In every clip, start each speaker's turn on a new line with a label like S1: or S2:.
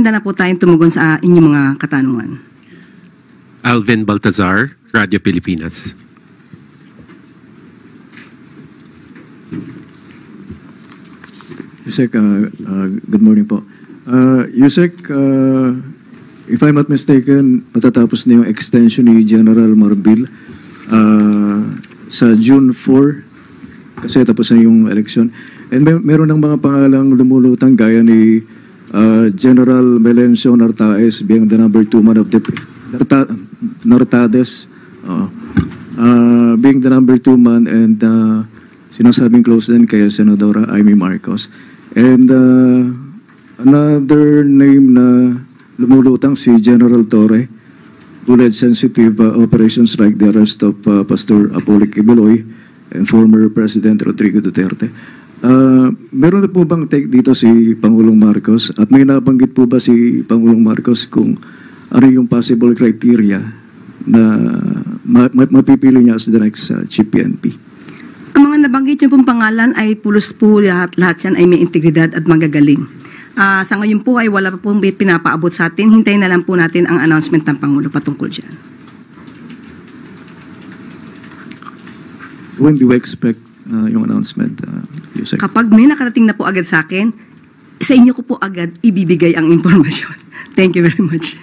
S1: handa na po tayong tumugon sa inyong mga katanungan.
S2: Alvin Baltazar, Radio Pilipinas.
S3: Yusek, good morning po. Yusek, if I'm not mistaken, matatapos na yung extension ni General Marbil sa June 4, kasi tapos na yung election. And meron ng mga pangalang lumulutang gaya ni General Melencio Nartaes being the number 2 man of the Nartades being the number 2 man, and sinasabing close din kay Senadora Amy Marcos. And another name na lumulutang si General Torre, who led sensitive operations like the arrest of Pastor Apollo Kibuloy and former President Rodrigo Duterte. Meron na po bang take dito si Pangulong Marcos? At may nabanggit po ba si Pangulong Marcos kung ano yung possible criteria na mapipili niya as the next Chief PNP?
S1: Ang mga nabanggit niyo pong pangalan ay pulos po lahat yan ay may integridad at magagaling. Sa ngayon po ay wala pa pong pinapaabot sa atin. Hintayin na lang po natin ang announcement ng Pangulo patungkol dyan.
S3: When do we expect yung announcement, Yusek?
S1: Kapag may nakarating na po agad sa akin, sa inyo ko po agad ibibigay ang impormasyon. Thank you very much.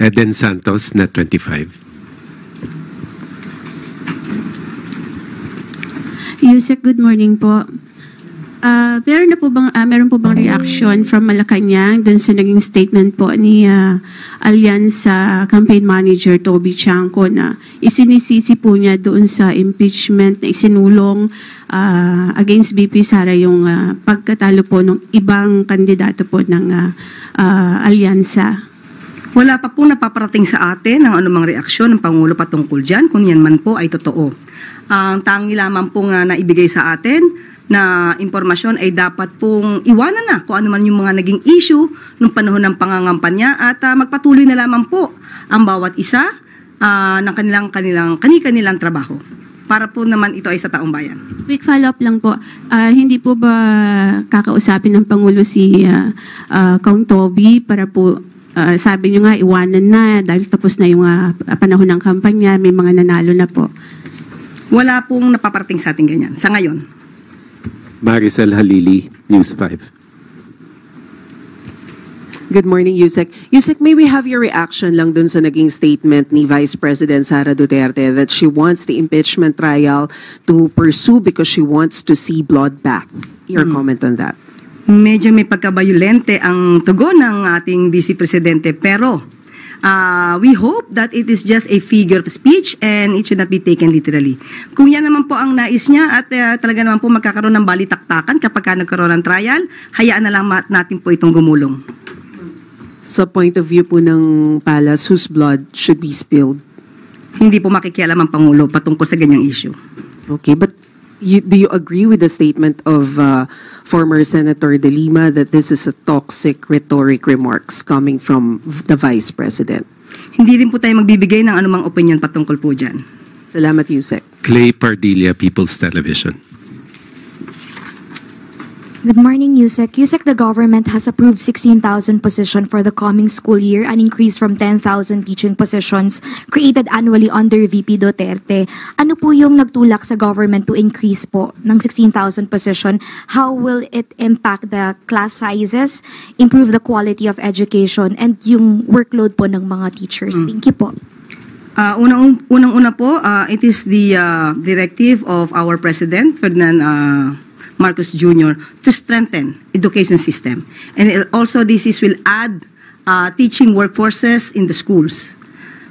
S2: Eden Santos, Net 25.
S4: Yusek, good morning po. Meron po bang reaction from Malacanang dun sa naging statement po ni Alyansa Campaign Manager Toby Chanco na isinisisi po niya doon sa impeachment na isinulong against BP Sara yung pagkatalo po ng ibang kandidato po ng Alyansa?
S1: Wala pa po napaparating sa atin ang anumang reaksyon ng Pangulo patungkol dyan, kung yan man po ay totoo. Ang tangi lamang pong naibigay sa atin na impormasyon ay dapat pong iwanan na kung ano man yung mga naging issue nung panahon ng pangangampanya at magpatuloy na lamang po ang bawat isa ng kanilang trabaho. Para po naman ito ay sa taong bayan.
S4: Quick follow-up lang po. Hindi po ba kakausapin ng Pangulo si Kong Toby para po sabi niyo nga iwanan na dahil tapos na yung panahon ng kampanya, may mga nanalo na po?
S1: Wala pong napaparating sa ating ganyan sa ngayon.
S2: Maricel Halili, News 5.
S5: Good morning, Yusek. Yusek, may we have your reaction lang dun sa naging statement ni Vice President Sara Duterte that she wants the impeachment trial to pursue because she wants to see bloodbath. Your comment on that?
S1: Medyo may pagkabayulente ang tugon ng ating Vice Presidente, pero we hope that it is just a figure of speech and it should not be taken literally. Kung yan naman po ang nais niya at talaga naman po magkakaroon ng balitaktakan kapag nagkaroon ng trial, hayaan na lang natin po itong gumulong.
S5: Sa point of view po ng Palace, whose blood should be spilled?
S1: Hindi po makikialam ang Pangulo patungkol sa ganyang issue.
S5: Okay, but do you agree with the statement of former Senator De Lima that this is a toxic rhetoric remarks coming from the Vice President?
S1: Hindi rin po tayo magbibigay ng anumang opinion patungkol po dyan.
S5: Salamat, Yusek.
S2: Clay Pardilla, People's Television.
S6: Good morning, Yusek. Yusek, the government has approved 16,000 positions for the coming school year, an increase from 10,000 teaching positions created annually under VP Duterte. Ano po yung nagtulak sa government to increase po ng 16,000 position? How will it impact the class sizes, improve the quality of education, and yung workload po ng mga teachers? Thank you po.
S1: Unang-una po, it is the directive of our President, Ferdinand Marcos Jr. to strengthen education system. And also this will add teaching workforces in the schools.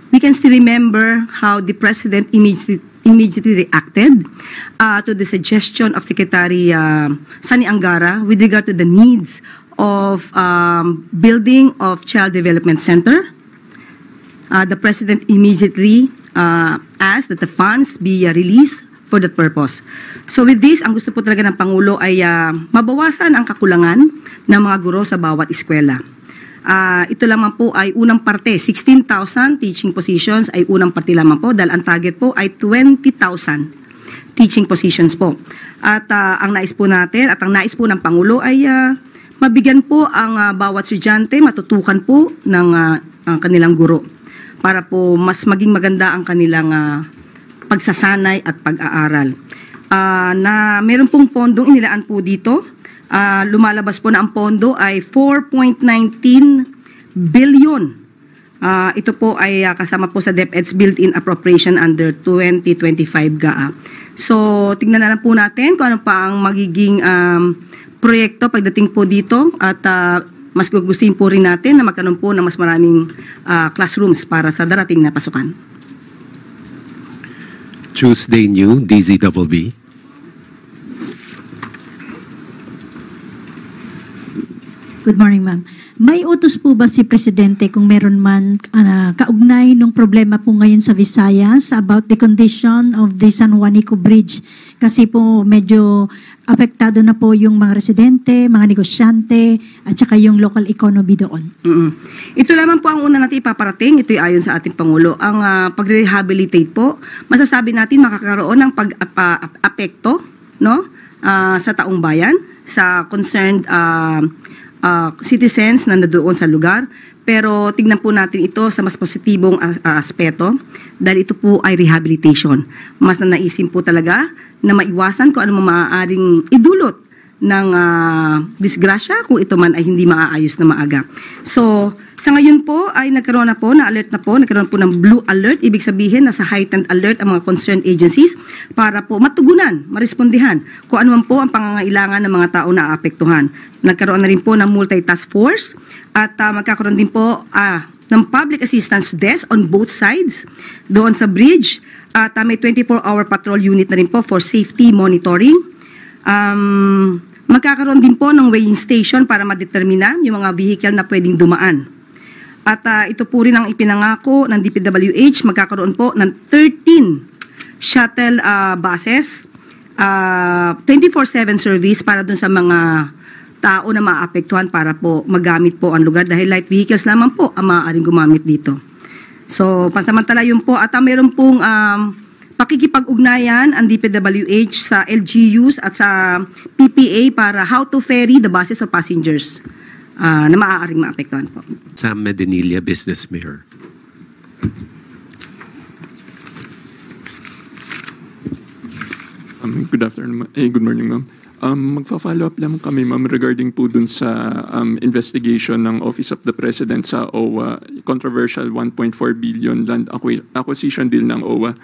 S1: We can still remember how the President immediately reacted to the suggestion of Secretary Sani Angara with regard to the needs of building of Child Development Center. The President immediately asked that the funds be released for that purpose. So with this, ang gusto po talaga ng Pangulo ay mabawasan ang kakulangan ng mga guro sa bawat eskwela. Ito lamang po ay unang parte, 16,000 teaching positions ay unang parte lamang po dahil ang target po ay 20,000 teaching positions po. At ang nais po natin at ang nais po ng Pangulo ay mabigyan po ang bawat estudyante, matutukan po ng ang kanilang guro para po mas maging maganda ang kanilang pagsasanay at pag-aaral. Na meron pong pondong inilaan po dito. Lumalabas po na ang pondo ay 4.19 billion. Ito po ay kasama po sa DepEd's built-in appropriation under 2025 GAA. So, tingnan na lang po natin kung ano pa ang magiging proyekto pagdating po dito at mas gugustuhin po rin natin na magkaroon po ng mas maraming classrooms para sa darating na pasukan.
S2: Tuesday New, DZBB.
S7: Good morning, ma'am. May utos po ba si Presidente kung meron man kaugnay ng problema po ngayon sa Visayas about the condition of the San Juanico Bridge? Kasi po medyo apektado na po yung mga residente, mga negosyante, at saka yung local economy doon.
S1: Ito lamang po ang una natin ipaparating. Ito'y ayon sa ating Pangulo. Ang pag-rehabilitate po, masasabi natin makakaroon ng pag-apekto no? Sa taong bayan, sa concerned citizens na nandoon sa lugar. Pero tignan po natin ito sa mas positibong aspeto dahil ito po ay rehabilitation. Mas na naisin po talaga na maiwasan kung ano maaaring idulot ng disgrasya kung ito man ay hindi maaayos na maaga. So, sa ngayon po ay nagkaroon po ng blue alert. Ibig sabihin na sa heightened alert ang mga concerned agencies para po matugunan, marespondihan kung ano man po ang pangangailangan ng mga tao na aapektuhan. Nagkaroon na rin po ng multi-task force at magkakaroon din po ng public assistance desk on both sides doon sa bridge at may 24-hour patrol unit na rin po for safety monitoring. Magkakaroon din po ng weighing station para madetermina yung mga vehicle na pwedeng dumaan. At ito po rin ang ipinangako ng DPWH, magkakaroon po ng 13 shuttle buses, 24/7 service para dun sa mga tao na maapektuhan para po magamit po ang lugar dahil light vehicles lamang po ang maaaring gumamit dito. So, pansamantala yun po at mayroon pong pakikipag-ugnayan ang DPWH sa LGUs at sa PPA para how to ferry the buses of passengers na maaaring maapektuhan po.
S2: Sam Medinilla, Business Mayor.
S8: Good afternoon. Good morning, ma'am. Magfa-follow up lang kami, ma'am, regarding po dun sa investigation ng Office of the President sa OWA, controversial 1.4 billion land acquisition deal ng OWA.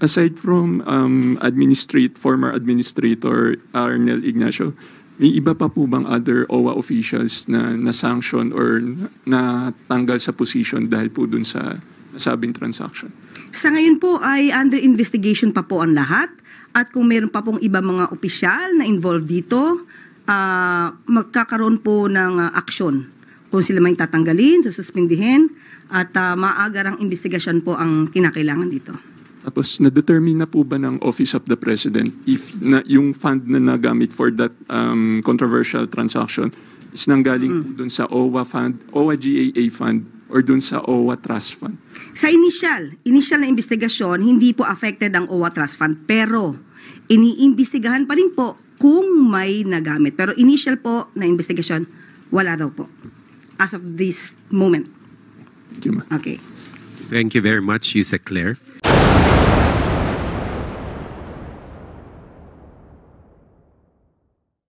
S8: Aside from former administrator Arnel Ignacio, may iba pa po bang other OWA officials na na-sanction or natanggal sa position dahil po dun sa nasabing transaction?
S1: Sa ngayon po ay under investigation pa po ang lahat at kung meron pa pong iba mga opisyal na involved dito, magkakaroon po ng aksyon. Kung sila may tatanggalin, sususpindihin at maagarang investigasyon po ang kinakailangan dito.
S8: Tapos, na-determine na po ba ng Office of the President if yung fund na nagamit for that controversial transaction is nanggaling po dun sa OWA fund, OWA GAA fund, or dun sa OWA Trust Fund?
S1: Sa initial na investigasyon, hindi po affected ang OWA Trust Fund, pero iniimbestigahan pa rin po kung may nagamit. Pero initial po na investigasyon, wala daw po. As of this moment.
S8: Thank you, ma'am.
S1: Okay.
S2: Thank you very much, Yusek Claire.